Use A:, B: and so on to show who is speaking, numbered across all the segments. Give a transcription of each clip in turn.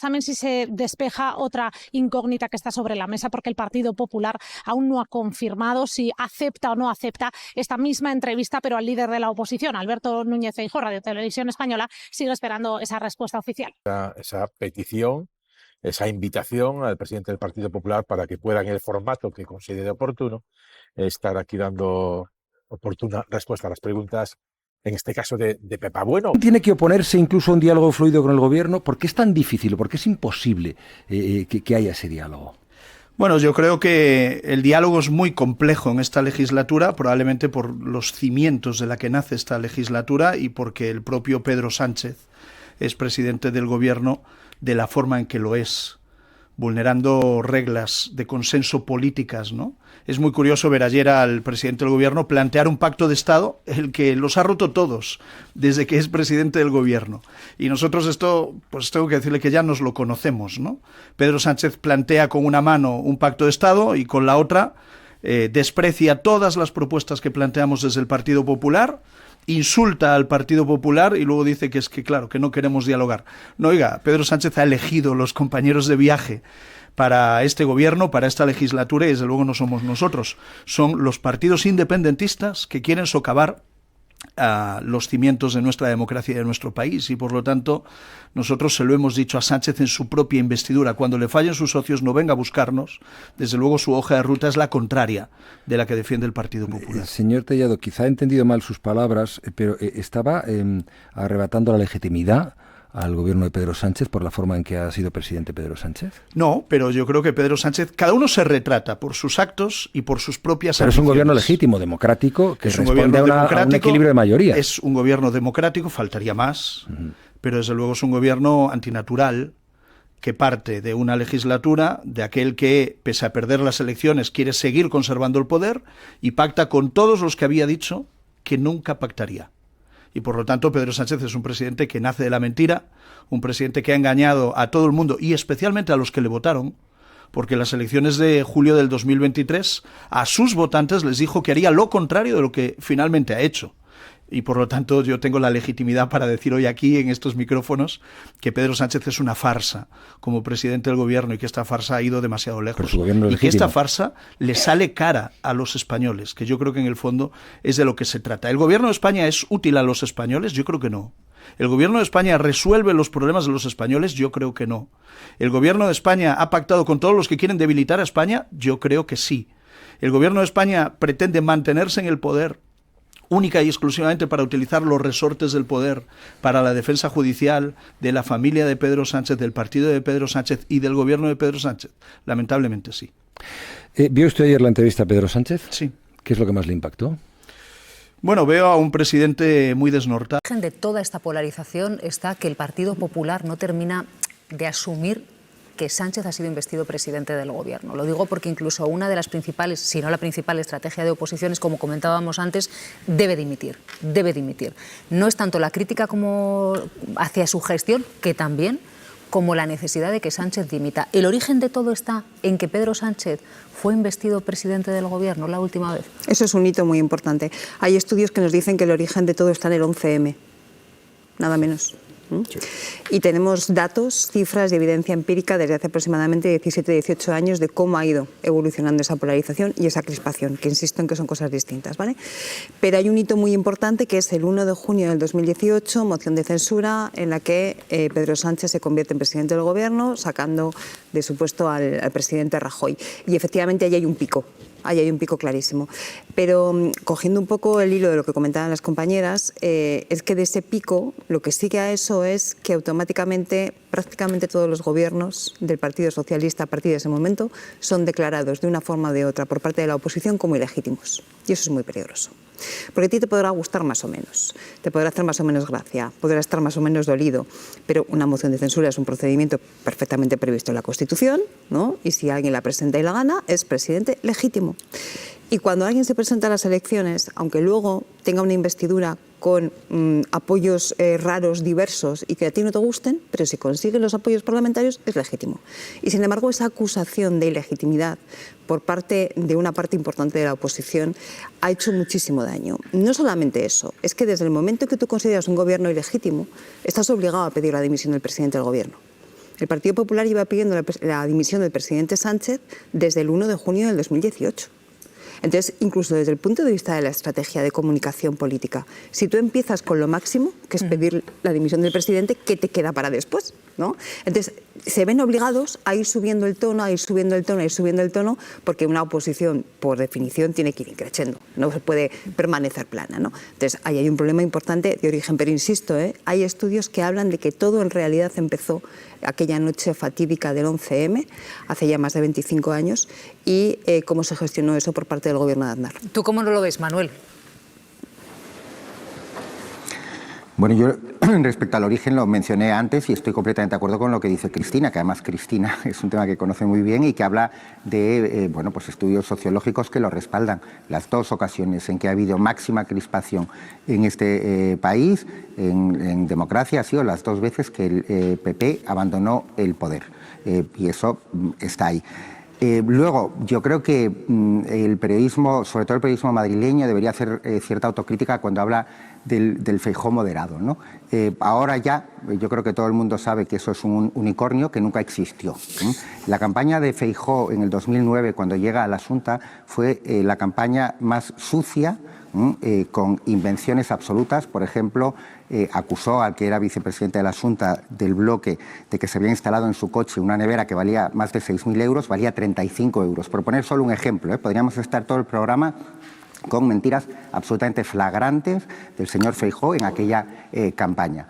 A: también si se despeja otra incógnita que está sobre la mesa, porque el Partido Popular aún no ha confirmado si acepta o no acepta esta misma entrevista, pero al líder de la oposición, Alberto Núñez Feijóo, Radio Televisión Española, sigue esperando esa respuesta oficial.
B: Esa petición, esa invitación al presidente del Partido Popular para que pueda, en el formato que considere oportuno, estar aquí dando oportuna respuesta a las preguntas, en este caso de Pepa Bueno.
C: ¿Tiene que oponerse incluso a un diálogo fluido con el gobierno? ¿Por qué es tan difícil? ¿Por qué es imposible que haya ese diálogo?
D: Bueno, yo creo que el diálogo es muy complejo en esta legislatura, probablemente por los cimientos de la que nace esta legislatura y porque el propio Pedro Sánchez es presidente del gobierno de la forma en que lo es, vulnerando reglas de consenso políticas, ¿no? Es muy curioso ver ayer al presidente del gobierno plantear un pacto de Estado, el que los ha roto todos desde que es presidente del gobierno. Y nosotros esto, pues tengo que decirle que ya nos lo conocemos, ¿no? Pedro Sánchez plantea con una mano un pacto de Estado y con la otra desprecia todas las propuestas que planteamos desde el Partido Popular, insulta al Partido Popular y luego dice que es que, claro, que no queremos dialogar. No, oiga, Pedro Sánchez ha elegido los compañeros de viaje para este gobierno, para esta legislatura, y desde luego no somos nosotros. Son los partidos independentistas que quieren socavar los cimientos de nuestra democracia y de nuestro país, y por lo tanto nosotros se lo hemos dicho a Sánchez en su propia investidura: cuando le fallen sus socios no venga a buscarnos. Desde luego su hoja de ruta es la contraria de la que defiende el Partido Popular.
C: Señor Tellado, quizá he entendido mal sus palabras, pero estaba arrebatando la legitimidad al gobierno de Pedro Sánchez por la forma en que ha sido presidente Pedro Sánchez.
D: No, pero yo creo que Pedro Sánchez, cada uno se retrata por sus actos y por sus propias
C: Pero
D: ambiciones.
C: es un gobierno legítimo, democrático, que
D: es un
C: responde a un equilibrio de mayoría.
D: Es un gobierno democrático, faltaría más, pero desde luego es un gobierno antinatural, que parte de una legislatura de aquel que, pese a perder las elecciones, quiere seguir conservando el poder y pacta con todos los que había dicho que nunca pactaría. Y por lo tanto Pedro Sánchez es un presidente que nace de la mentira, un presidente que ha engañado a todo el mundo y especialmente a los que le votaron, porque en las elecciones de julio del 2023 a sus votantes les dijo que haría lo contrario de lo que finalmente ha hecho. Y por lo tanto yo tengo la legitimidad para decir hoy aquí en estos micrófonos que Pedro Sánchez es una farsa como presidente del gobierno y que esta farsa ha ido demasiado lejos. Y que esta farsa le sale cara a los españoles, que yo creo que en el fondo es de lo que se trata. ¿El gobierno de España es útil a los españoles? Yo creo que no. ¿El gobierno de España resuelve los problemas de los españoles? Yo creo que no. ¿El gobierno de España ha pactado con todos los que quieren debilitar a España? Yo creo que sí. ¿El gobierno de España pretende mantenerse en el poder única y exclusivamente para utilizar los resortes del poder para la defensa judicial de la familia de Pedro Sánchez, del partido de Pedro Sánchez y del gobierno de Pedro Sánchez? Lamentablemente sí.
C: ¿Vio usted ayer la entrevista a Pedro Sánchez?
D: Sí.
C: ¿Qué es lo que más le impactó?
D: Bueno, veo a un presidente muy desnortado.
E: De toda esta polarización está que el Partido Popular no termina de asumir que Sánchez ha sido investido presidente del gobierno. Lo digo porque incluso una de las principales, si no la principal estrategia de oposición es, como comentábamos antes, debe dimitir, debe dimitir. No es tanto la crítica como hacia su gestión, que también, como la necesidad de que Sánchez dimita. El origen de todo está en que Pedro Sánchez fue investido presidente del gobierno la última vez.
F: Eso es un hito muy importante. Hay estudios que nos dicen que el origen de todo está en el 11M, nada menos. Sí. Y tenemos datos, cifras y evidencia empírica desde hace aproximadamente 17-18 años de cómo ha ido evolucionando esa polarización y esa crispación, que insisto en que son cosas distintas, ¿vale? Pero hay un hito muy importante que es el 1 de junio del 2018, moción de censura en la que Pedro Sánchez se convierte en presidente del gobierno, sacando de su puesto al presidente Rajoy. Y efectivamente ahí hay un pico. Ahí hay un pico clarísimo. Pero cogiendo un poco el hilo de lo que comentaban las compañeras, es que de ese pico lo que sigue a eso es que automáticamente prácticamente todos los gobiernos del Partido Socialista a partir de ese momento son declarados de una forma o de otra por parte de la oposición como ilegítimos. Y eso es muy peligroso. Porque a ti te podrá gustar más o menos, te podrá hacer más o menos gracia, podrá estar más o menos dolido, pero una moción de censura es un procedimiento perfectamente previsto en la Constitución, ¿no? Y si alguien la presenta y la gana, es presidente legítimo. Y cuando alguien se presenta a las elecciones, aunque luego tenga una investidura con apoyos raros, diversos, y que a ti no te gusten, pero si consigue los apoyos parlamentarios, es legítimo. Y sin embargo, esa acusación de ilegitimidad por parte de una parte importante de la oposición ha hecho muchísimo daño. No solamente eso, es que desde el momento que tú consideras un gobierno ilegítimo, estás obligado a pedir la dimisión del presidente del gobierno. El Partido Popular lleva pidiendo la dimisión del presidente Sánchez desde el 1 de junio del 2018. Entonces, incluso desde el punto de vista de la estrategia de comunicación política, si tú empiezas con lo máximo, que es pedir la dimisión del presidente, ¿qué te queda para después? ¿No? Entonces, se ven obligados a ir subiendo el tono, a ir subiendo el tono, a ir subiendo el tono, porque una oposición, por definición, tiene que ir creciendo, no se puede permanecer plana, ¿no? Entonces, ahí hay un problema importante de origen, pero insisto, hay estudios que hablan de que todo en realidad empezó aquella noche fatídica del 11M, hace ya más de 25 años, y cómo se gestionó eso por parte del gobierno de Aznar.
E: ¿Tú cómo no lo ves, Manuel?
G: Bueno, yo respecto al origen lo mencioné antes y estoy completamente de acuerdo con lo que dice Cristina, que además Cristina es un tema que conoce muy bien y que habla de pues estudios sociológicos que lo respaldan. Las dos ocasiones en que ha habido máxima crispación en este país, en democracia, ha sido las dos veces que el PP abandonó el poder y eso está ahí. Luego, yo creo que el periodismo, sobre todo el periodismo madrileño, debería hacer cierta autocrítica cuando habla del Feijóo moderado, ¿no? Ahora ya, yo creo que todo el mundo sabe que eso es un unicornio que nunca existió. La campaña de Feijóo en el 2009, cuando llega a la Xunta, fue la campaña más sucia, con invenciones absolutas. Por ejemplo, acusó al que era vicepresidente de la Xunta del bloque de que se había instalado en su coche una nevera que valía más de 6.000 euros, valía 35 euros. Por poner solo un ejemplo, podríamos estar todo el programa con mentiras absolutamente flagrantes del señor Feijóo en aquella campaña.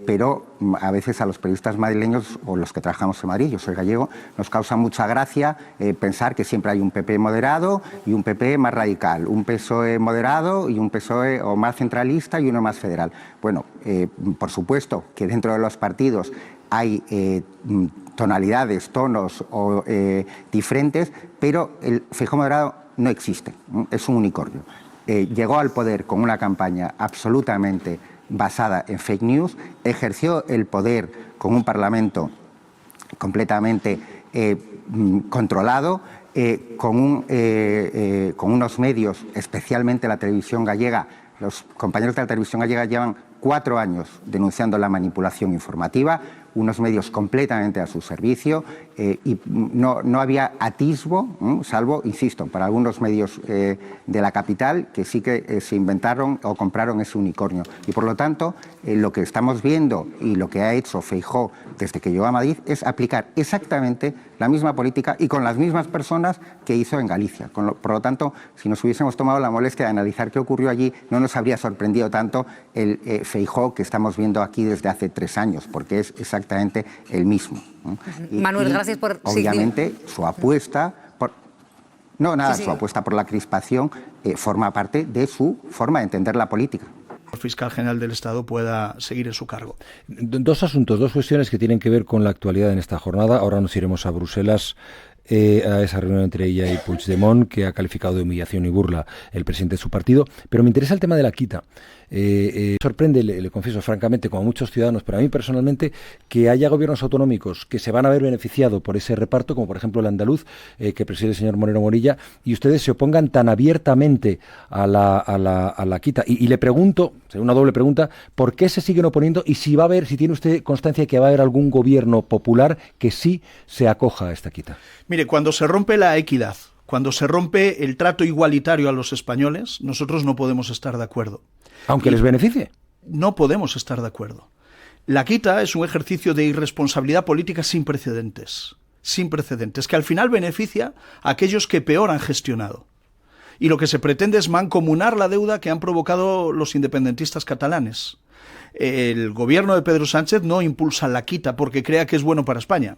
G: Pero a veces a los periodistas madrileños o los que trabajamos en Madrid, yo soy gallego, nos causa mucha gracia pensar que siempre hay un PP moderado y un PP más radical, un PSOE moderado y un PSOE o más centralista y uno más federal. Bueno, por supuesto que dentro de los partidos hay tonalidades, tonos diferentes, pero el Feijóo moderado no existe, es un unicornio. Llegó al poder con una campaña absolutamente basada en fake news, ejerció el poder con un parlamento completamente controlado, con unos medios, especialmente la televisión gallega. Los compañeros de la televisión gallega llevan 4 años denunciando la manipulación informativa, unos medios completamente a su servicio y no había atisbo, salvo, insisto, para algunos medios de la capital que sí que se inventaron o compraron ese unicornio. Y por lo tanto, lo que estamos viendo y lo que ha hecho Feijóo desde que llegó a Madrid es aplicar exactamente la misma política y con las mismas personas que hizo en Galicia. Por lo tanto, si nos hubiésemos tomado la molestia de analizar qué ocurrió allí, no nos habría sorprendido tanto el Feijóo que estamos viendo aquí desde hace 3 años, porque es exactamente el mismo.
E: Manuel, gracias por...
G: Obviamente, su apuesta por... Su apuesta por la crispación forma parte de su forma de entender la política.
D: El fiscal general del Estado pueda seguir en su cargo.
C: 2 asuntos, 2 cuestiones que tienen que ver con la actualidad en esta jornada. Ahora nos iremos a Bruselas, a esa reunión entre ella y Puigdemont, que ha calificado de humillación y burla el presidente de su partido. Pero me interesa el tema de la quita. Sorprende, le confieso francamente, como a muchos ciudadanos, pero a mí personalmente, que haya gobiernos autonómicos que se van a ver beneficiado por ese reparto, como por ejemplo el andaluz, que preside el señor Moreno Morilla, y ustedes se opongan tan abiertamente a la quita. Y le pregunto, una doble pregunta, ¿por qué se siguen oponiendo? Y si tiene usted constancia de que va a haber algún gobierno popular que sí se acoja a esta quita.
D: Mire, cuando se rompe la equidad, cuando se rompe el trato igualitario a los españoles, nosotros no podemos estar de acuerdo.
C: Aunque les beneficie.
D: No podemos estar de acuerdo. La quita es un ejercicio de irresponsabilidad política sin precedentes, que al final beneficia a aquellos que peor han gestionado. Y lo que se pretende es mancomunar la deuda que han provocado los independentistas catalanes. El gobierno de Pedro Sánchez no impulsa la quita porque crea que es bueno para España.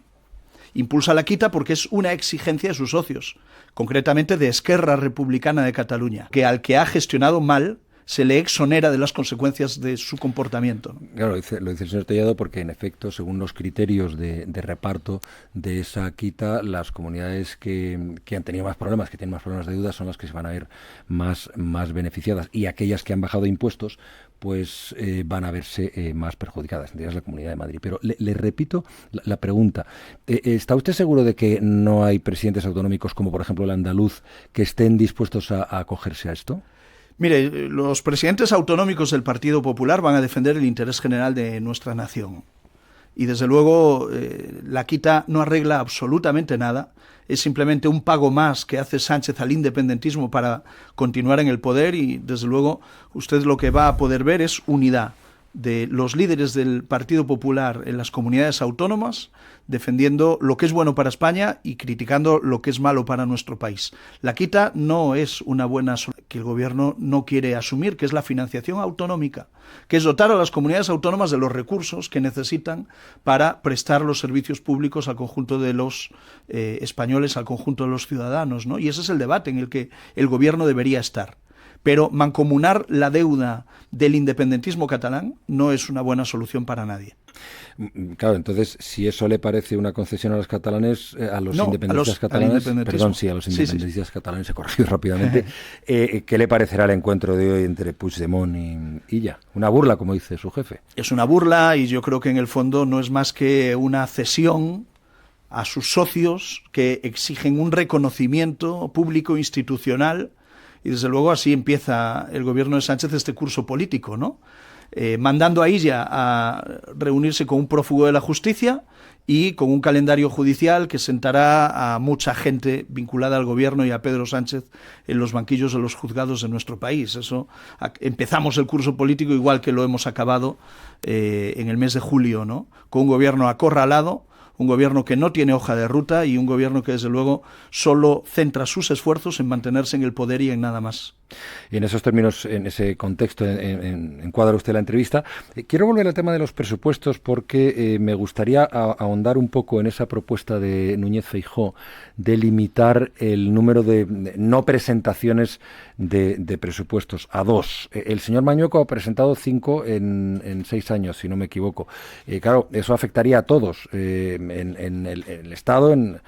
D: Impulsa la quita porque es una exigencia de sus socios, concretamente de Esquerra Republicana de Cataluña, que al que ha gestionado mal se le exonera de las consecuencias de su comportamiento.
C: Claro, lo dice el señor Tellado porque, en efecto, según los criterios de reparto de esa quita, las comunidades que han tenido más problemas, que tienen más problemas de deuda, son las que se van a ver más beneficiadas. Y aquellas que han bajado impuestos, pues van a verse más perjudicadas, entre ellas la Comunidad de Madrid. Pero le repito la pregunta. ¿Está usted seguro de que no hay presidentes autonómicos, como por ejemplo el andaluz, que estén dispuestos a acogerse a esto?
D: Mire, los presidentes autonómicos del Partido Popular van a defender el interés general de nuestra nación. y desde luego la quita no arregla absolutamente nada. Es simplemente un pago más que hace Sánchez al independentismo para continuar en el poder, y desde luego usted lo que va a poder ver es unidad de los líderes del Partido Popular en las comunidades autónomas, defendiendo lo que es bueno para España y criticando lo que es malo para nuestro país. La quita no es una buena solución que el gobierno no quiere asumir, que es la financiación autonómica, que es dotar a las comunidades autónomas de los recursos que necesitan para prestar los servicios públicos al conjunto de los españoles, al conjunto de los ciudadanos, ¿no? Y ese es el debate en el que el gobierno debería estar. Pero mancomunar la deuda del independentismo catalán no es una buena solución para nadie.
C: Claro, entonces, si eso le parece una concesión a los catalanes, a los independentistas catalanes, perdón, sí, a los independentistas catalanes, se corrigió rápidamente, ¿qué le parecerá el encuentro de hoy entre Puigdemont y Illa? Una burla, como dice su jefe.
D: Es una burla, y yo creo que en el fondo no es más que una cesión a sus socios que exigen un reconocimiento público institucional. Y desde luego así empieza el gobierno de Sánchez este curso político, ¿no? Mandando a Illa a reunirse con un prófugo de la justicia y con un calendario judicial que sentará a mucha gente vinculada al gobierno y a Pedro Sánchez en los banquillos de los juzgados de nuestro país. Eso, empezamos el curso político igual que lo hemos acabado en el mes de julio, ¿no? Con un gobierno acorralado, un gobierno que no tiene hoja de ruta y un gobierno que desde luego solo centra sus esfuerzos en mantenerse en el poder y en nada más.
C: Y en esos términos, en ese contexto, encuadra usted la entrevista. Quiero volver al tema de los presupuestos porque me gustaría ahondar un poco en esa propuesta de Núñez Feijóo de limitar el número de no presentaciones de presupuestos a 2. El señor Mañueco ha presentado 5 en 6 años, si no me equivoco. Claro, eso afectaría a todos, en el Estado, en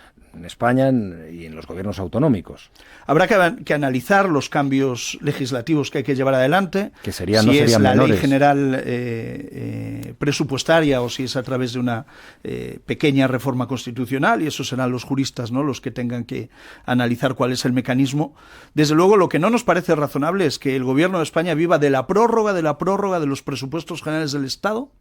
C: España y en los gobiernos autonómicos.
D: Habrá que analizar los cambios legislativos que hay que llevar adelante,
C: que serían,
D: si
C: no serían
D: es la
C: menores.
D: ley general presupuestaria o si es a través de una pequeña reforma constitucional, y eso serán los juristas, ¿no?, los que tengan que analizar cuál es el mecanismo. Desde luego, lo que no nos parece razonable es que el gobierno de España viva de la prórroga de los presupuestos generales del Estado,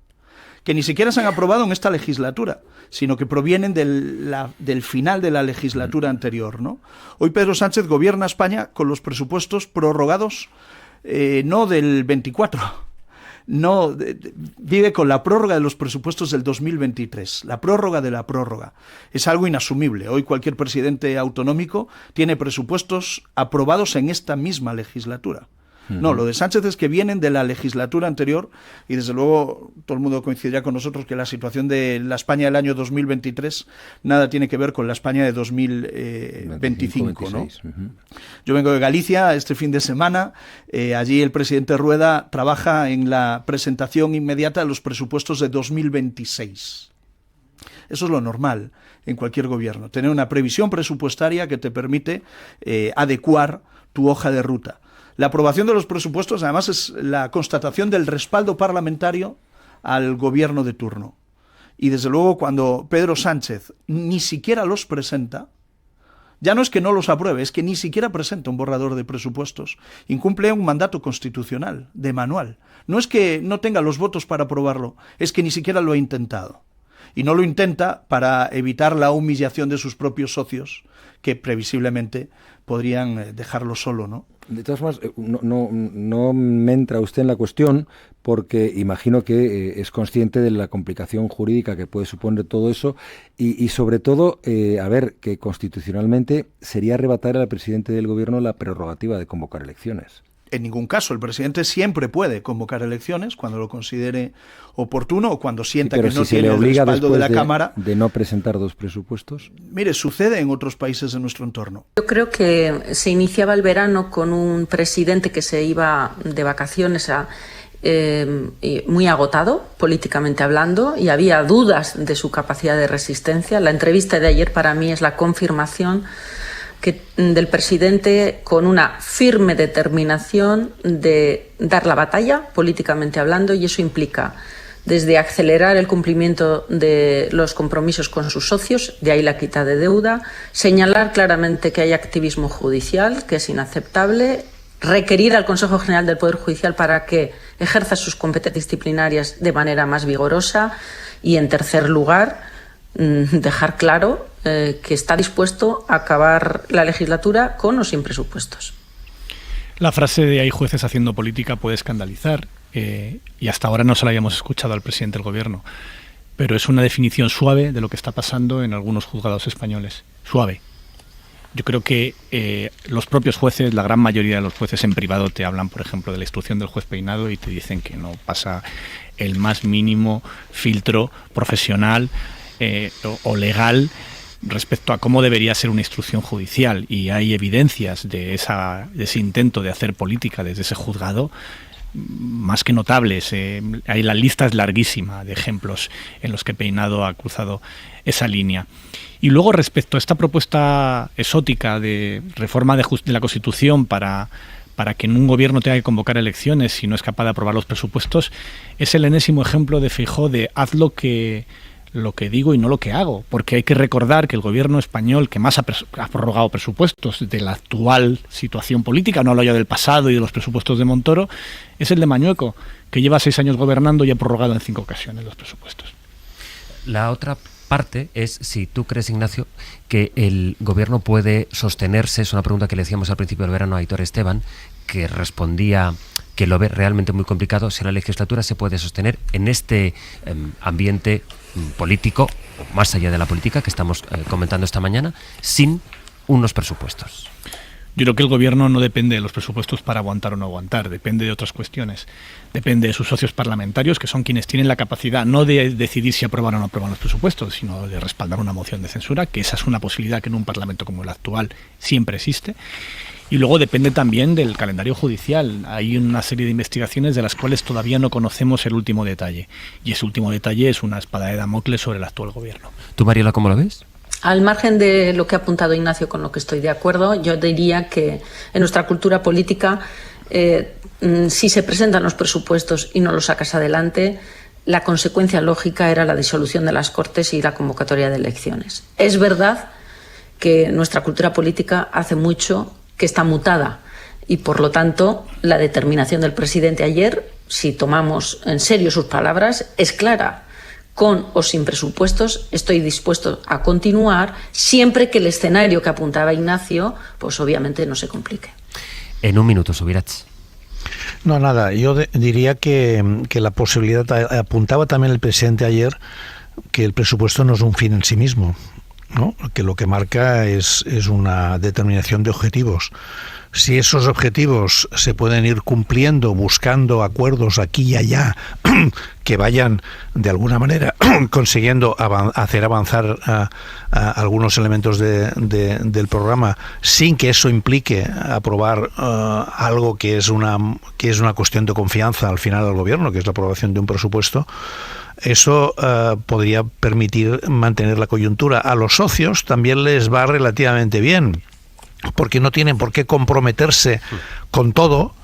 D: que ni siquiera se han aprobado en esta legislatura, sino que provienen del final de la legislatura anterior, ¿no? Hoy Pedro Sánchez gobierna España con los presupuestos prorrogados, no del 24, no, vive con la prórroga de los presupuestos del 2023, la prórroga de la prórroga. Es algo inasumible. Hoy cualquier presidente autonómico tiene presupuestos aprobados en esta misma legislatura. No, lo de Sánchez es que vienen de la legislatura anterior, y desde luego todo el mundo coincidirá con nosotros que la situación de la España del año 2023 nada tiene que ver con la España de 2025, ¿no? Yo vengo de Galicia este fin de semana, allí el presidente Rueda trabaja en la presentación inmediata de los presupuestos de 2026. Eso es lo normal en cualquier gobierno, tener una previsión presupuestaria que te permite adecuar tu hoja de ruta. La aprobación de los presupuestos, además, es la constatación del respaldo parlamentario al gobierno de turno. Y desde luego, cuando Pedro Sánchez ni siquiera los presenta, ya no es que no los apruebe, es que ni siquiera presenta un borrador de presupuestos, incumple un mandato constitucional de manual. No es que no tenga los votos para aprobarlo, es que ni siquiera lo ha intentado. Y no lo intenta para evitar la humillación de sus propios socios, que previsiblemente podrían dejarlo solo, ¿no?
C: De todas formas, no me entra usted en la cuestión porque imagino que es consciente de la complicación jurídica que puede suponer todo eso y sobre todo, que constitucionalmente sería arrebatar al presidente del gobierno la prerrogativa de convocar elecciones.
D: En ningún caso. El presidente siempre puede convocar elecciones cuando lo considere oportuno o cuando sienta que no tiene el respaldo de la Cámara.
C: ¿De no presentar 2 presupuestos?
D: Mire, sucede en otros países de nuestro entorno.
H: Yo creo que se iniciaba el verano con un presidente que se iba de vacaciones muy agotado, políticamente hablando, y había dudas de su capacidad de resistencia. La entrevista de ayer para mí es la confirmación del presidente con una firme determinación de dar la batalla, políticamente hablando, y eso implica desde acelerar el cumplimiento de los compromisos con sus socios, de ahí la quita de deuda, señalar claramente que hay activismo judicial, que es inaceptable, requerir al Consejo General del Poder Judicial para que ejerza sus competencias disciplinarias de manera más vigorosa y, en tercer lugar, dejar claro que está dispuesto a acabar la legislatura con o sin presupuestos.
I: La frase de "hay jueces haciendo política" puede escandalizar, y hasta ahora no se la habíamos escuchado al presidente del gobierno, pero es una definición suave de lo que está pasando en algunos juzgados españoles. Suave. Yo creo que los propios jueces, la gran mayoría de los jueces en privado te hablan, por ejemplo, de la instrucción del juez Peinado y te dicen que no pasa el más mínimo filtro profesional o legal respecto a cómo debería ser una instrucción judicial, y hay evidencias de ese intento de hacer política desde ese juzgado más que notables. La lista es larguísima de ejemplos en los que Peinado ha cruzado esa línea. Y luego, respecto a esta propuesta exótica de reforma de la Constitución para que en un gobierno tenga que convocar elecciones si no es capaz de aprobar los presupuestos, es el enésimo ejemplo de Feijóo de haz lo que digo y no lo que hago, porque hay que recordar que el gobierno español que más ha prorrogado presupuestos de la actual situación política, no hablo ya del pasado y de los presupuestos de Montoro, es el de Mañueco, que lleva 6 años gobernando y ha prorrogado en 5 ocasiones los presupuestos.
J: La otra parte es si tú crees, Ignacio, que el gobierno puede sostenerse. Es una pregunta que le hacíamos al principio del verano a Aitor Esteban, que respondía que lo ve realmente muy complicado, si la legislatura se puede sostener en este ambiente político, más allá de la política que estamos comentando esta mañana, sin unos presupuestos.
I: Yo creo que el gobierno no depende de los presupuestos para aguantar o no aguantar, depende de otras cuestiones. Depende de sus socios parlamentarios, que son quienes tienen la capacidad no de decidir si aproban o no aproban los presupuestos, sino de respaldar una moción de censura, que esa es una posibilidad que en un parlamento como el actual siempre existe. Y luego depende también del calendario judicial. Hay una serie de investigaciones de las cuales todavía no conocemos el último detalle. Y ese último detalle es una espada de Damocles sobre el actual gobierno.
J: ¿Tú, Mariela, cómo lo ves?
H: Al margen de lo que ha apuntado Ignacio, con lo que estoy de acuerdo, yo diría que en nuestra cultura política, si se presentan los presupuestos y no los sacas adelante, la consecuencia lógica era la disolución de las Cortes y la convocatoria de elecciones. Es verdad que nuestra cultura política hace mucho que está mutada y, por lo tanto, la determinación del presidente ayer, si tomamos en serio sus palabras, es clara. Con o sin presupuestos estoy dispuesto a continuar siempre que el escenario que apuntaba Ignacio, pues obviamente no se complique.
J: En un minuto, Subirats.
K: No, nada, yo diría que la posibilidad, apuntaba también el presidente ayer, que el presupuesto no es un fin en sí mismo, ¿no? Que lo que marca es una determinación de objetivos. Si esos objetivos se pueden ir cumpliendo buscando acuerdos aquí y allá que vayan de alguna manera consiguiendo hacer avanzar a algunos elementos del programa sin que eso implique aprobar algo que es una cuestión de confianza al final del gobierno, que es la aprobación de un presupuesto, eso podría permitir mantener la coyuntura. A los socios también les va relativamente bien, porque no tienen por qué comprometerse con todo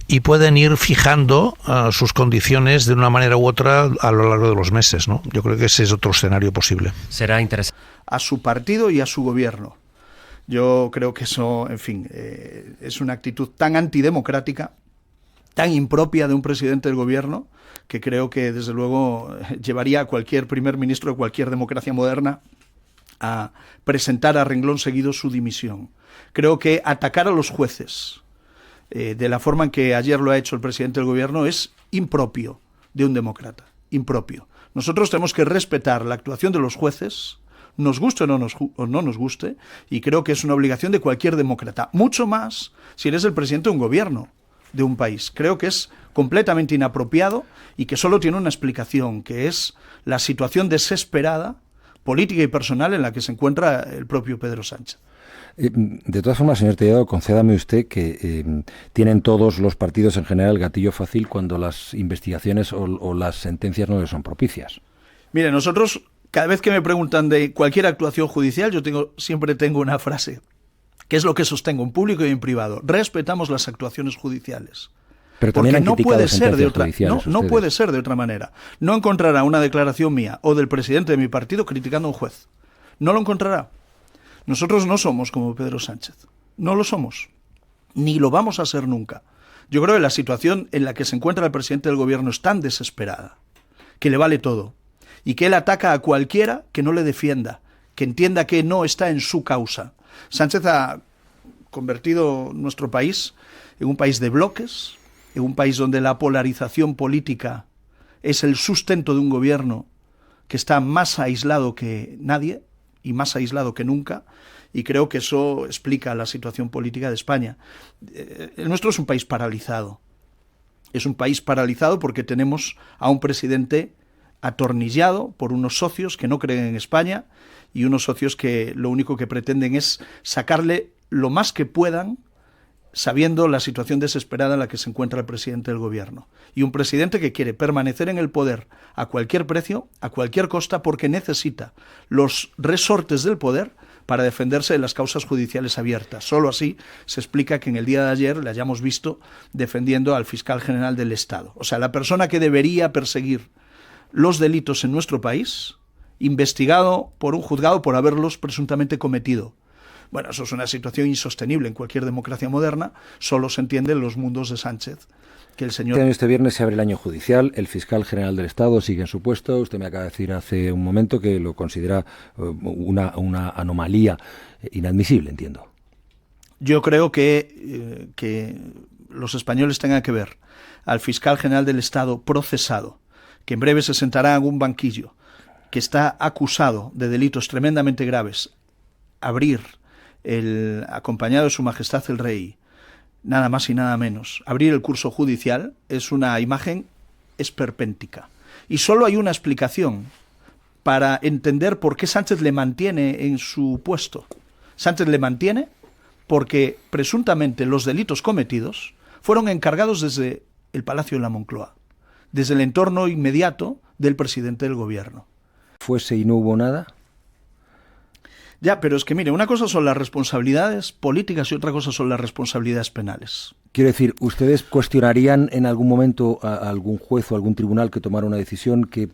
K: y pueden ir fijando sus condiciones de una manera u otra a lo largo de los meses, ¿no? Yo creo que ese es otro escenario posible.
J: Será interesante.
D: A su partido y a su gobierno. Yo creo que eso, en fin, es una actitud tan antidemocrática, tan impropia de un presidente del gobierno, que creo que, desde luego, llevaría a cualquier primer ministro de cualquier democracia moderna a presentar a renglón seguido su dimisión. Creo que atacar a los jueces de la forma en que ayer lo ha hecho el presidente del gobierno es impropio de un demócrata, impropio. Nosotros tenemos que respetar la actuación de los jueces, nos guste o no nos guste, y creo que es una obligación de cualquier demócrata, mucho más si eres el presidente de un gobierno de un país. Creo que es completamente inapropiado y que solo tiene una explicación, que es la situación desesperada, política y personal, en la que se encuentra el propio Pedro Sánchez.
C: De todas formas, señor Tellado, concédame usted que tienen todos los partidos en general gatillo fácil cuando las investigaciones o las sentencias no les son propicias.
D: Mire, nosotros, cada vez que me preguntan de cualquier actuación judicial, siempre tengo una frase, que es lo que sostengo en público y en privado: respetamos las actuaciones judiciales.
C: Pero también
D: porque no puede ser de otra,
C: no
D: puede ser de otra manera. No encontrará una declaración mía o del presidente de mi partido criticando a un juez. No lo encontrará. Nosotros no somos como Pedro Sánchez. No lo somos. Ni lo vamos a ser nunca. Yo creo que la situación en la que se encuentra el presidente del gobierno es tan desesperada que le vale todo y que él ataca a cualquiera que no le defienda, que entienda que no está en su causa. Sánchez ha convertido nuestro país en un país de bloques, en un país donde la polarización política es el sustento de un gobierno que está más aislado que nadie y más aislado que nunca, y creo que eso explica la situación política de España. El nuestro es un país paralizado. Es un país paralizado porque tenemos a un presidente atornillado por unos socios que no creen en España y unos socios que lo único que pretenden es sacarle lo más que puedan, sabiendo la situación desesperada en la que se encuentra el presidente del gobierno. Y un presidente que quiere permanecer en el poder a cualquier precio, a cualquier costa, porque necesita los resortes del poder para defenderse de las causas judiciales abiertas. Solo así se explica que en el día de ayer le hayamos visto defendiendo al fiscal general del Estado. O sea, la persona que debería perseguir los delitos en nuestro país, investigado por un juzgado por haberlos presuntamente cometido. Bueno, eso es una situación insostenible en cualquier democracia moderna, solo se entiende en los mundos de Sánchez. Que el señor...
C: Este viernes se abre el año judicial, el fiscal general del Estado sigue en su puesto, usted me acaba de decir hace un momento que lo considera una anomalía inadmisible, entiendo.
D: Yo creo que los españoles tengan que ver al fiscal general del Estado procesado, que en breve se sentará en un banquillo, que está acusado de delitos tremendamente graves, abrir acompañado de su majestad el rey, nada más y nada menos, abrir el curso judicial es una imagen esperpéntica. Y solo hay una explicación para entender por qué Sánchez le mantiene en su puesto. Sánchez le mantiene porque presuntamente los delitos cometidos fueron encargados desde el Palacio de la Moncloa, desde el entorno inmediato del presidente del gobierno.
C: ¿Fuese y no hubo nada?
D: Ya, pero es que mire, una cosa son las responsabilidades políticas y otra cosa son las responsabilidades penales.
C: Quiero decir, ¿ustedes cuestionarían en algún momento a algún juez o algún tribunal que tomara una decisión que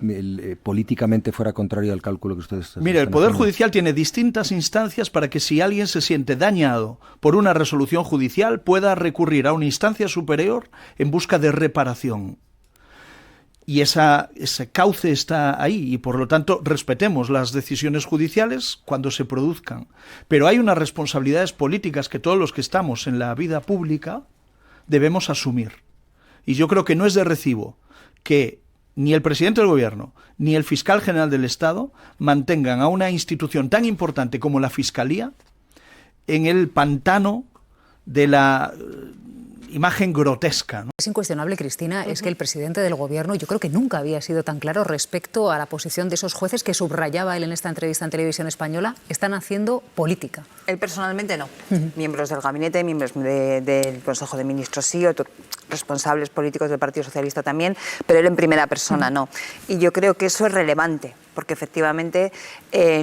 C: políticamente fuera contraria al cálculo que ustedes están haciendo?
D: Mire, el Poder Judicial tiene distintas instancias para que si alguien se siente dañado por una resolución judicial pueda recurrir a una instancia superior en busca de reparación. Y ese cauce está ahí y, por lo tanto, respetemos las decisiones judiciales cuando se produzcan. Pero hay unas responsabilidades políticas que todos los que estamos en la vida pública debemos asumir. Y yo creo que no es de recibo que ni el presidente del gobierno ni el fiscal general del Estado mantengan a una institución tan importante como la Fiscalía en el pantano de la imagen grotesca, ¿no?
E: Es incuestionable, Cristina, es que el presidente del gobierno yo creo que nunca había sido tan claro respecto a la posición de esos jueces que subrayaba él en esta entrevista en Televisión Española, están haciendo política.
F: Él personalmente no. Miembros del gabinete, miembros del Consejo de Ministros sí, responsables políticos del Partido Socialista también, pero él en primera persona no. Y yo creo que eso es relevante, porque efectivamente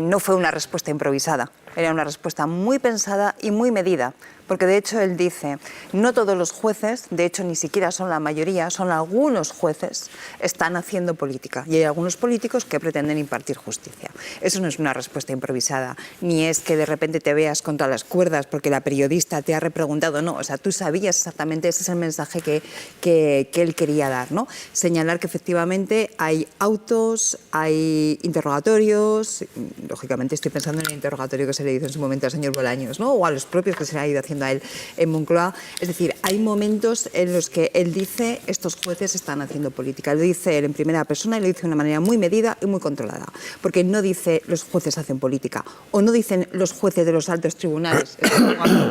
F: no fue una respuesta improvisada, era una respuesta muy pensada y muy medida. Porque de hecho él dice, no todos los jueces, de hecho ni siquiera son la mayoría, son algunos jueces, están haciendo política. Y hay algunos políticos que pretenden impartir justicia. Eso no es una respuesta improvisada, ni es que de repente te veas contra las cuerdas porque la periodista te ha repreguntado, no, o sea, tú sabías exactamente, ese es el mensaje que él quería dar, ¿no? Señalar que efectivamente hay autos, hay interrogatorios, lógicamente estoy pensando en el interrogatorio que se le hizo en su momento al señor Bolaños, ¿no? O a los propios que se le ha ido haciendo a él en Moncloa. Es decir, hay momentos en los que él dice estos jueces están haciendo política. Lo dice él en primera persona y lo dice de una manera muy medida y muy controlada. Porque no dice los jueces hacen política o no dicen los jueces de los altos tribunales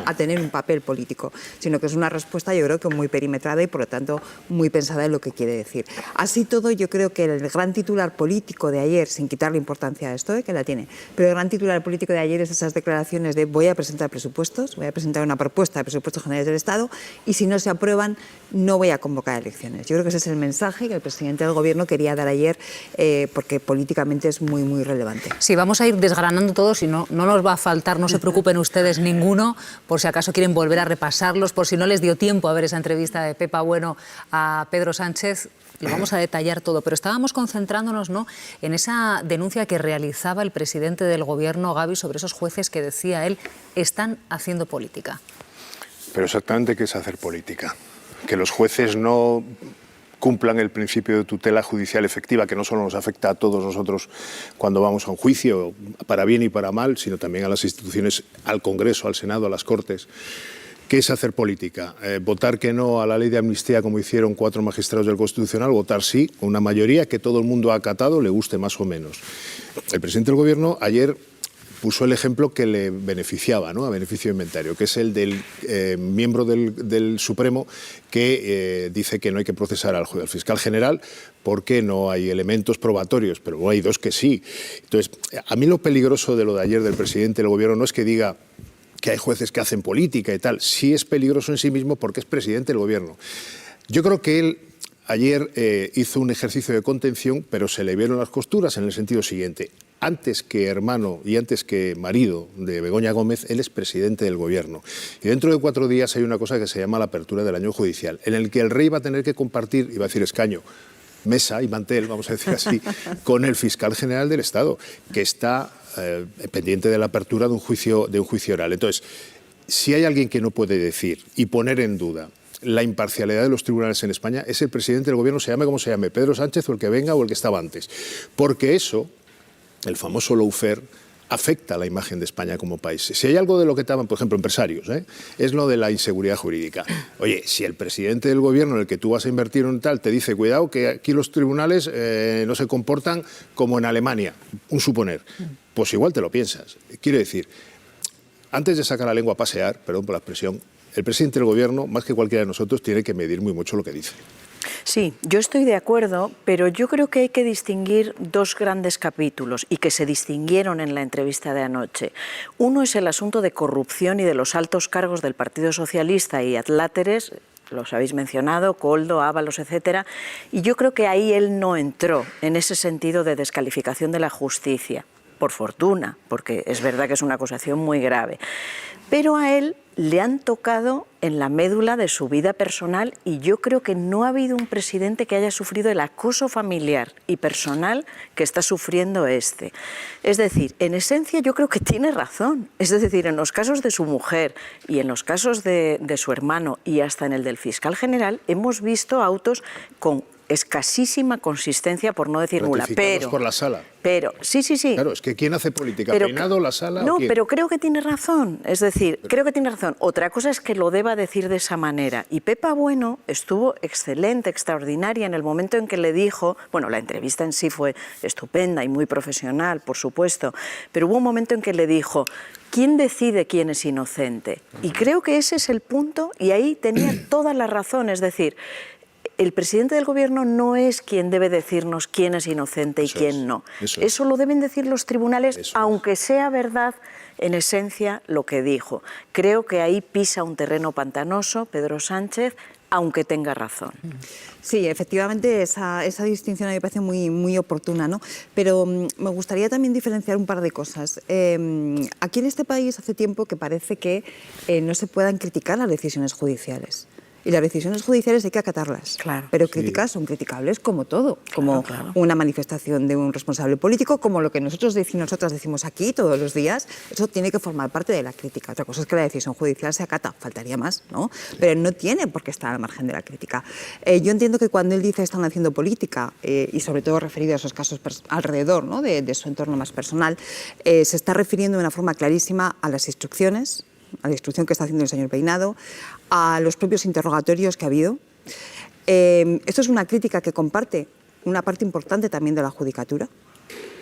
F: a tener un papel político, sino que es una respuesta yo creo que muy perimetrada y por lo tanto muy pensada en lo que quiere decir. Así todo yo creo que el gran titular político de ayer, sin quitarle importancia a esto, que la tiene, pero el gran titular político de ayer es esas declaraciones de voy a presentar presupuestos, voy a presentar una propuesta de presupuestos generales del Estado y si no se aprueban no voy a convocar elecciones. Yo creo que ese es el mensaje que el presidente del Gobierno quería dar ayer porque políticamente es muy, muy relevante.
E: Sí, vamos a ir desgranando todos y no nos va a faltar, no se preocupen ustedes ninguno, por si acaso quieren volver a repasarlos, por si no les dio tiempo a ver esa entrevista de Pepa Bueno a Pedro Sánchez. Lo vamos a detallar todo, pero estábamos concentrándonos, ¿no?, en esa denuncia que realizaba el presidente del Gobierno, Gavi, sobre esos jueces que, decía él, están haciendo política.
L: Pero exactamente, ¿qué es hacer política? que los jueces no cumplan el principio de tutela judicial efectiva, que no solo nos afecta a todos nosotros cuando vamos a un juicio, para bien y para mal, sino también a las instituciones, al Congreso, al Senado, a las Cortes. ¿Qué es hacer política? Votar que no a la ley de amnistía, como hicieron 4 magistrados del Constitucional, votar sí, con una mayoría que todo el mundo ha acatado, le guste más o menos. El presidente del Gobierno ayer puso el ejemplo que le beneficiaba, ¿no?, a beneficio de inventario, que es el del miembro del Supremo que dice que no hay que procesar al fiscal general porque no hay elementos probatorios, pero hay 2 que sí. Entonces, a mí lo peligroso de lo de ayer del presidente del Gobierno no es que diga que hay jueces que hacen política y tal, sí es peligroso en sí mismo porque es presidente del Gobierno. Yo creo que él ayer hizo un ejercicio de contención, pero se le vieron las costuras en el sentido siguiente. Antes que hermano y antes que marido de Begoña Gómez, él es presidente del Gobierno. Y dentro de 4 días hay una cosa que se llama la apertura del año judicial, en el que el rey va a tener que compartir, iba a decir escaño, mesa y mantel, vamos a decir así, con el fiscal general del Estado, que está pendiente de la apertura de un juicio oral. Entonces, si hay alguien que no puede decir y poner en duda la imparcialidad de los tribunales en España, es el presidente del Gobierno, se llame como se llame, Pedro Sánchez o el que venga o el que estaba antes. Porque eso, el famoso lawfare, afecta a la imagen de España como país. Si hay algo de lo que estaban, por ejemplo, empresarios, es lo de la inseguridad jurídica. Oye, si el presidente del Gobierno en el que tú vas a invertir en tal te dice, cuidado, que aquí los tribunales no se comportan como en Alemania, un suponer, pues igual te lo piensas. Quiero decir, antes de sacar la lengua a pasear, perdón por la expresión, el presidente del Gobierno, más que cualquiera de nosotros, tiene que medir muy mucho lo que dice.
M: Sí, yo estoy de acuerdo, pero yo creo que hay que distinguir 2 grandes capítulos y que se distinguieron en la entrevista de anoche. Uno es el asunto de corrupción y de los altos cargos del Partido Socialista y adláteres, los habéis mencionado, Koldo, Ábalos, etcétera, y yo creo que ahí él no entró en ese sentido de descalificación de la justicia, por fortuna, porque es verdad que es una acusación muy grave. Pero a él le han tocado en la médula de su vida personal y yo creo que no ha habido un presidente que haya sufrido el acoso familiar y personal que está sufriendo este. Es decir, en esencia yo creo que tiene razón. Es decir, en los casos de su mujer y en los casos de su hermano y hasta en el del fiscal general hemos visto autos con escasísima consistencia, por no decir nula.
L: Pero por la sala.
M: Pero, sí.
L: Claro, es que ¿quién hace política?
M: Pero,
L: ¿Peinado, la sala
M: no,
L: o quién?
M: pero creo que tiene razón. Es decir, creo que tiene razón. Otra cosa es que lo deba decir de esa manera. Y Pepa Bueno estuvo excelente, extraordinaria en el momento en que le dijo, bueno, la entrevista en sí fue estupenda y muy profesional, por supuesto, pero hubo un momento en que le dijo, ¿quién decide quién es inocente? Y creo que ese es el punto y ahí tenía toda la razón. Es decir, el presidente del Gobierno no es quien debe decirnos quién es inocente y quién no. Eso lo deben decir los tribunales, aunque sea verdad en esencia lo que dijo. Creo que ahí pisa un terreno pantanoso Pedro Sánchez, aunque tenga razón.
F: Sí, efectivamente esa distinción a mí me parece muy oportuna, ¿no? Pero me gustaría también diferenciar un par de cosas. Aquí en este país hace tiempo que parece que no se puedan criticar las decisiones judiciales. Y las decisiones judiciales hay que acatarlas.
M: Claro,
F: pero críticas son criticables como todo, como una manifestación de un responsable político, como lo que nosotros y nosotras decimos aquí todos los días, eso tiene que formar parte de la crítica. Otra cosa es que la decisión judicial se acata, faltaría más, ¿no? Pero no tiene por qué estar al margen de la crítica. Yo entiendo que cuando él dice están haciendo política, y sobre todo referido a esos casos alrededor, ¿no?, de su entorno más personal, se está refiriendo de una forma clarísima a las instrucciones, a la instrucción que está haciendo el señor Peinado, a los propios interrogatorios que ha habido. Esto es una crítica que comparte una parte importante también de la judicatura.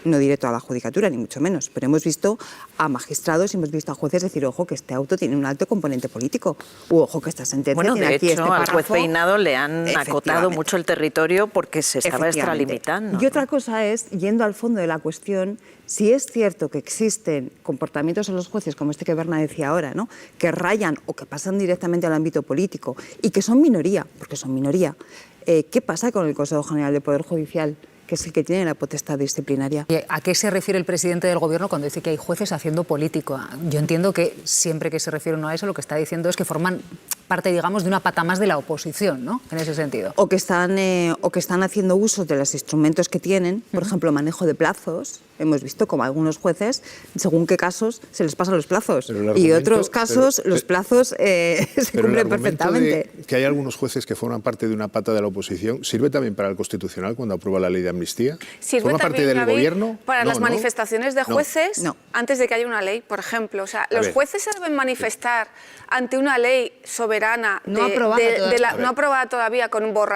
F: No diré toda la judicatura, ni mucho menos, pero hemos visto a magistrados y hemos visto a jueces decir, ojo, que este auto tiene un alto componente político, u ojo, que esta sentencia tiene aquí este párrafo.
M: Bueno, de hecho, al juez Peinado le han acotado mucho el territorio porque se estaba extralimitando.
F: Y otra cosa es, yendo al fondo de la cuestión, si es cierto que existen comportamientos en los jueces, como este que Berna decía ahora, ¿no?, que rayan o que pasan directamente al ámbito político y que son minoría, porque son minoría, ¿qué pasa con el Consejo General del Poder Judicial, que es el que tiene la potestad disciplinaria?
E: ¿A qué se refiere el presidente del Gobierno cuando dice que hay jueces haciendo política? Yo entiendo que siempre que se refiere uno a eso, lo que está diciendo es que forman parte, digamos, de una pata más de la oposición, ¿no? En ese sentido.
F: O que están haciendo uso de los instrumentos que tienen, por ejemplo, manejo de plazos. Hemos visto como algunos jueces, según qué casos, se les pasan los plazos. Y otros casos, los plazos se cumplen perfectamente.
L: Que hay algunos jueces que forman parte de una pata de la oposición, ¿sirve también para el Constitucional cuando aprueba la ley de amnistía?
N: ¿Sirve
L: ¿Forma parte del gobierno?
N: Para las manifestaciones de jueces antes de que haya una ley, por ejemplo? O sea, los jueces se deben manifestar ante una ley soberana no aprobada todavía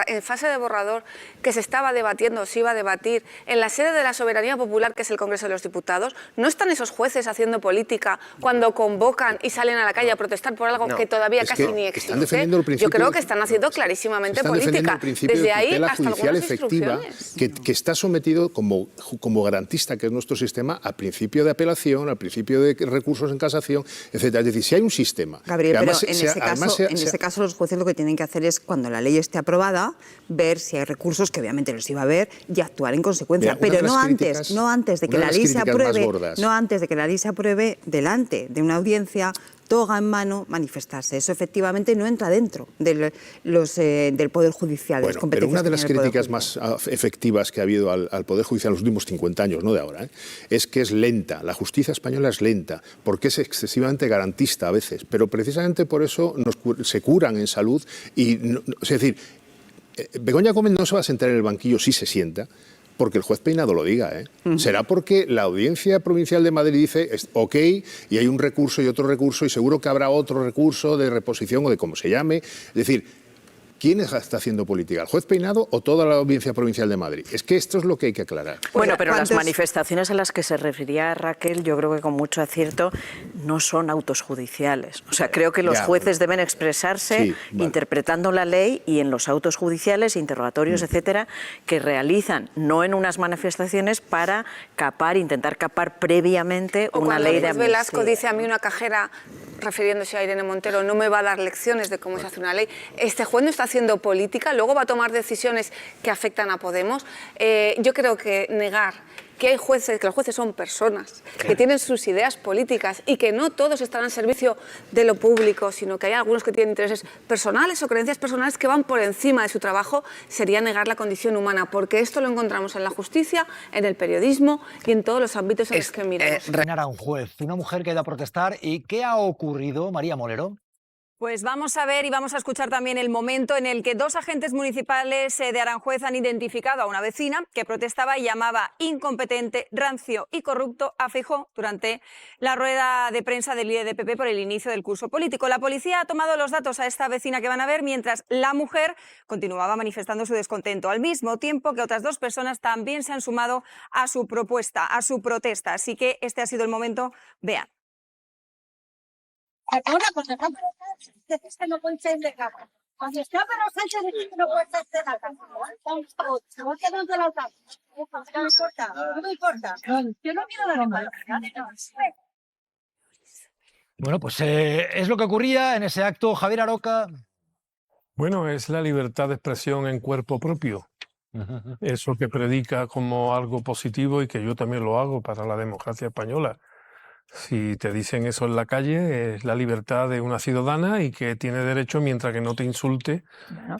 N: en fase de borrador, que se estaba debatiendo o se iba a debatir en la sede de la soberanía popular, que es el Congreso de los Diputados. ¿No están esos jueces haciendo política cuando convocan y salen a la calle a protestar por algo que todavía casi ni existe? Yo creo que están haciendo clarísimamente política. Desde ahí hasta
L: judicial
N: algunas
L: efectiva que está sometido como garantista, que es nuestro sistema, al principio de apelación, al principio de recursos en casación, etcétera. Es decir, si hay un sistema...
F: Gabriel, pero en ese caso los jueces lo que tienen que hacer es, cuando la ley esté aprobada, ver si hay recursos, que obviamente los iba a ver, y actuar en consecuencia. Pero no antes de que la ley se apruebe, delante de una audiencia, toga en mano, manifestarse. Eso efectivamente no entra dentro del Poder Judicial.
L: Bueno, pero una de las críticas más efectivas que ha habido al Poder Judicial en los últimos 50 años, no de ahora, es que es lenta. La justicia española es lenta, porque es excesivamente garantista a veces, pero precisamente por eso se curan en salud. Es decir, Begoña Gómez no se va a sentar en el banquillo si se sienta, porque el juez Peinado lo diga. Será porque la Audiencia Provincial de Madrid dice ok, y hay un recurso y otro recurso, y seguro que habrá otro recurso de reposición o de como se llame. Es decir, ¿quién está haciendo política? ¿El juez Peinado o toda la Audiencia Provincial de Madrid? Es que esto es lo que hay que aclarar.
M: Bueno, pero las manifestaciones a las que se refería Raquel, yo creo que con mucho acierto, no son autos judiciales. O sea, creo que los jueces deben expresarse interpretando la ley, y en los autos judiciales, interrogatorios, etcétera, que realizan, no en unas manifestaciones para intentar capar previamente una ley de amnistía.
N: Velasco dice: a mí una cajera, refiriéndose a Irene Montero, no me va a dar lecciones de cómo se hace una ley. Este juez no está haciendo política, luego va a tomar decisiones que afectan a Podemos. Yo creo que negar que hay jueces, que los jueces son personas, que tienen sus ideas políticas y que no todos están al servicio de lo público, sino que hay algunos que tienen intereses personales o creencias personales que van por encima de su trabajo, sería negar la condición humana, porque esto lo encontramos en la justicia, en el periodismo y en todos los ámbitos en los que miramos.
O: Reinar a un juez, una mujer que ha ido a protestar. ¿Y qué ha ocurrido, María Molero?
P: Pues vamos a ver y vamos a escuchar también el momento en el que dos agentes municipales de Aranjuez han identificado a una vecina que protestaba y llamaba incompetente, rancio y corrupto a Feijóo durante la rueda de prensa del líder de PP por el inicio del curso político. La policía ha tomado los datos a esta vecina que van a ver, mientras la mujer continuaba manifestando su descontento, al mismo tiempo que otras dos personas también se han sumado a su propuesta, a su protesta. Así que este ha sido el momento. Vean.
Q: Ahora, cuando está Pedro Sánchez, es que no puede ser de casa. Cuando está Pedro Sánchez, es que no puede ser de la casa. Se va quedando la casa. No me importa, no me importa. Yo no quiero dar un mal.
O: Bueno, pues es lo que ocurría en ese acto. Javier Aroca.
R: Bueno, es la libertad de expresión en cuerpo propio. Eso que predica como algo positivo y que yo también lo hago para la democracia española. Si te dicen eso en la calle, es la libertad de una ciudadana y que tiene derecho, mientras que no te insulte,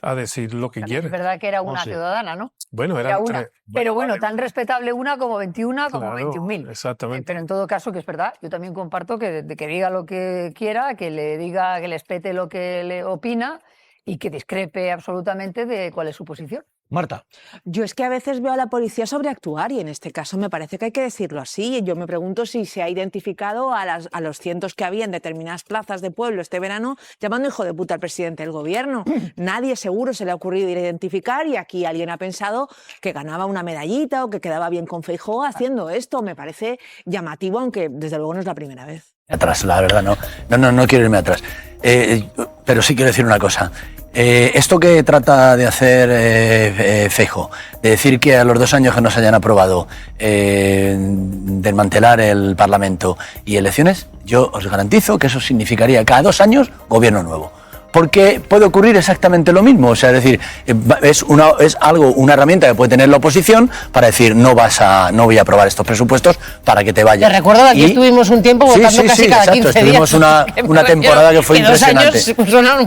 R: a decir lo que quiere.
S: Es verdad que era una ciudadana, ¿no?
R: Bueno, era
S: una. Pero bueno, tan respetable una como 21, como 21.000.
R: Exactamente.
S: Pero en todo caso, que es verdad, yo también comparto que diga lo que quiera, que le diga, que le espete lo que le opina y que discrepe absolutamente de cuál es su posición.
O: Marta.
T: Yo es que a veces veo a la policía sobreactuar y en este caso me parece que hay que decirlo así. Yo me pregunto si se ha identificado a los cientos que había en determinadas plazas de pueblo este verano llamando hijo de puta al presidente del gobierno. Nadie seguro se le ha ocurrido ir a identificar y aquí alguien ha pensado que ganaba una medallita o que quedaba bien con Feijóo haciendo esto. Me parece llamativo, aunque desde luego no es la primera vez.
U: Atrás, la verdad, no quiero irme atrás. Pero sí quiero decir una cosa. Esto que trata de hacer Feijóo, de decir que a los 2 años que no se hayan aprobado desmantelar el Parlamento y elecciones, yo os garantizo que eso significaría cada 2 años gobierno nuevo. porque puede ocurrir exactamente lo mismo. O sea, es decir, es una herramienta que puede tener la oposición para decir no voy a aprobar estos presupuestos para que te vayas.
A: Te recuerdo que aquí estuvimos un tiempo votando casi cada 15 días.
U: Estuvimos una temporada que fue impresionante.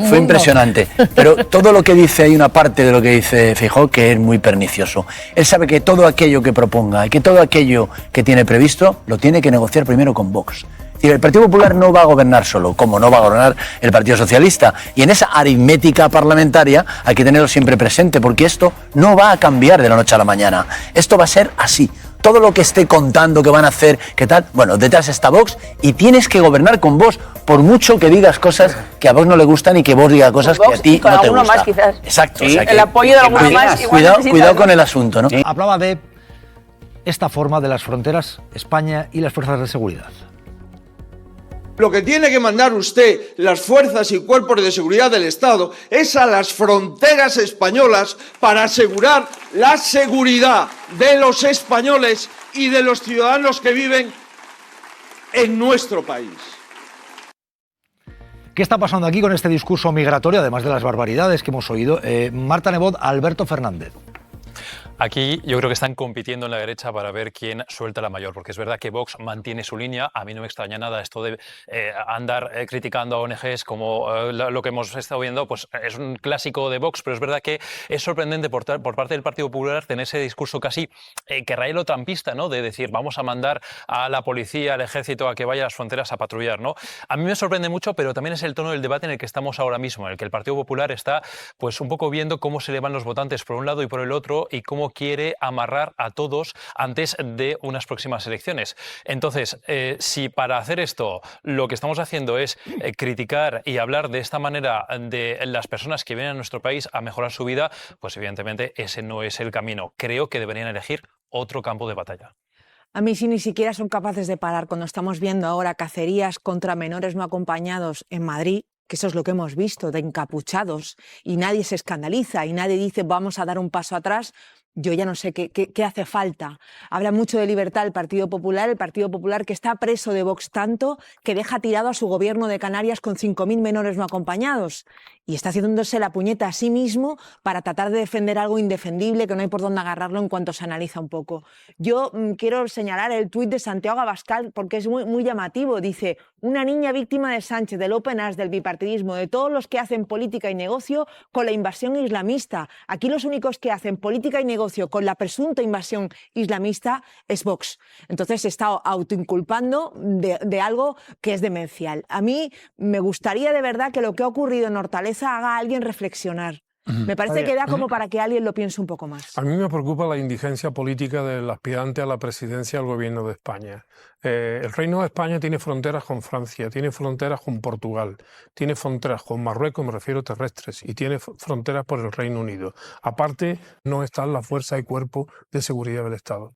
U: Fue impresionante. Pero todo lo que dice, hay una parte de lo que dice Feijóo que es muy pernicioso. Él sabe que todo aquello que proponga y que todo aquello que tiene previsto lo tiene que negociar primero con Vox. El Partido Popular no va a gobernar solo, como no va a gobernar el Partido Socialista. Y en esa aritmética parlamentaria hay que tenerlo siempre presente, porque esto no va a cambiar de la noche a la mañana. Esto va a ser así. Todo lo que esté contando que van a hacer, qué tal, bueno, detrás está Vox y tienes que gobernar con Vox, por mucho que digas cosas que a Vox no le gustan y que Vox diga cosas que a ti no te gustan. Más, quizás. Exacto. Sí, o sea,
A: el apoyo de alguno más.
U: Cuidado con el asunto, ¿no?
O: Hablaba de esta forma de las fronteras, España y las fuerzas de seguridad.
V: Lo que tiene que mandar usted, las fuerzas y cuerpos de seguridad del Estado, es a las fronteras españolas para asegurar la seguridad de los españoles y de los ciudadanos que viven en nuestro país.
O: ¿Qué está pasando aquí con este discurso migratorio, además de las barbaridades que hemos oído? Marta Nebot, Alberto Fernández.
W: Aquí yo creo que están compitiendo en la derecha para ver quién suelta la mayor, porque es verdad que Vox mantiene su línea. A mí no me extraña nada esto de andar criticando a ONGs como lo que hemos estado viendo, pues es un clásico de Vox, pero es verdad que es sorprendente por parte del Partido Popular tener ese discurso casi que raya lo trampista, ¿no? De decir, vamos a mandar a la policía, al ejército a que vaya a las fronteras a patrullar, ¿no? A mí me sorprende mucho, pero también es el tono del debate en el que estamos ahora mismo, en el que el Partido Popular está pues un poco viendo cómo se le van los votantes por un lado y por el otro y cómo quiere amarrar a todos antes de unas próximas elecciones. Entonces, si para hacer esto lo que estamos haciendo es criticar y hablar de esta manera de las personas que vienen a nuestro país a mejorar su vida, pues evidentemente ese no es el camino. Creo que deberían elegir otro campo de batalla.
T: A mí si ni siquiera son capaces de parar cuando estamos viendo ahora cacerías contra menores no acompañados en Madrid, que eso es lo que hemos visto, de encapuchados, y nadie se escandaliza y nadie dice vamos a dar un paso atrás, yo ya no sé qué hace falta. Habla mucho de libertad el Partido Popular que está preso de Vox tanto que deja tirado a su gobierno de Canarias con 5.000 menores no acompañados y está haciéndose la puñeta a sí mismo para tratar de defender algo indefendible que no hay por dónde agarrarlo en cuanto se analiza un poco. Yo quiero señalar el tuit de Santiago Abascal porque es muy llamativo. Dice, una niña víctima de Sánchez, del Open Arms, del bipartidismo, de todos los que hacen política y negocio con la invasión islamista. Aquí los únicos que hacen política y negocio con la presunta invasión islamista es Vox. Entonces se está autoinculpando de algo que es demencial. A mí me gustaría de verdad que lo que ha ocurrido en Hortaleza haga a alguien reflexionar. Me parece que da como para que alguien lo piense un poco más.
R: A mí me preocupa la indigencia política del aspirante a la presidencia del gobierno de España. El Reino de España tiene fronteras con Francia, tiene fronteras con Portugal, tiene fronteras con Marruecos, me refiero terrestres, y tiene fronteras por el Reino Unido. Aparte, no están las fuerzas y cuerpos de seguridad del Estado.